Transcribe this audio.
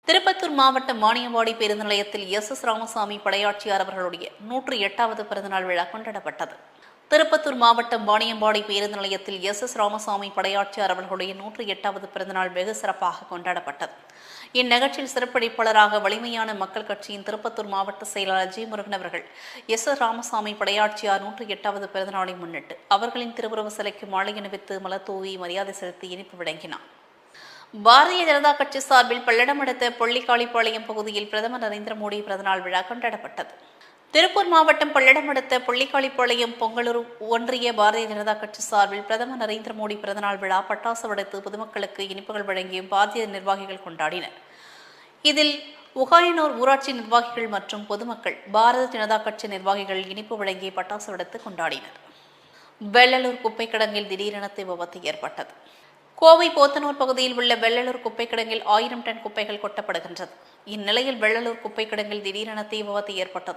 திருப்பத்தூர் மாவட்டம் வாணியம்பாடி பேருந்து நிலையத்தில் எஸ் ராமசாமி படையாட்சியார் அவர்களுடைய 108வது பிறந்தநாள் விழா கொண்டாடப்பட்டது. திருப்பத்தூர் மாவட்டம் வாணியம்பாடி பேருந்து நிலையத்தில் எஸ் ராமசாமி படையாட்சியார் அவர்களுடைய 108வது பிறந்தநாள் வெகு சிறப்பாக கொண்டாடப்பட்டது. இந்நிகழ்ச்சியில் சிறப்பளிப்பாளராக வலிமையான மக்கள் கட்சியின் திருப்பத்தூர் மாவட்ட செயலாளர் ஜி முருகன் அவர்கள் எஸ் ராமசாமி படையாட்சியார் 108வது பிறந்தநாளை முன்னிட்டு அவர்களின் திருவுருவ சிலைக்கு மாலை அணிவித்து மலர் தூவி மரியாதை செலுத்தி இனிப்பு வழங்கினார். பாரதிய ஜனதா கட்சி சார்பில் பல்லடம் அடுத்த பொள்ளிக்காளிப்பாளையம் பகுதியில் பிரதமர் நரேந்திர மோடி பிறந்தநாள் விழா கொண்டாடப்பட்டது. திருப்பூர் மாவட்டம் பல்லடம் அடுத்த பொள்ளிக்காளிப்பாளையம் பொங்கலூர் ஒன்றிய பாரதிய ஜனதா கட்சி சார்பில் பிரதமர் நரேந்திர மோடி பிறந்தநாள் விழா பட்டாசு வெடித்து பொதுமக்களுக்கு இனிப்புகள் வழங்கியும் பாரதிய நிர்வாகிகள் கொண்டாடினர். இதில் உகாயனூர் ஊராட்சி நிர்வாகிகள் மற்றும் பொதுமக்கள் பாரதிய ஜனதா கட்சி நிர்வாகிகள் இனிப்பு வழங்கி பட்டாசு வெடித்து கொண்டாடினர். வெள்ளலூர் குப்பை கிடங்கில் திடீரென தீ விபத்து ஏற்பட்டது. கோவை போத்தனூர் பகுதியில் உள்ள வெள்ளலூர் குப்பை கிடங்கில் 1000 டன் குப்பைகள் கொட்டப்படுகின்றது. இந்நிலையில் வெள்ளலூர் குப்பை கிடங்கில் திடீரென தீ விபத்து ஏற்பட்டது.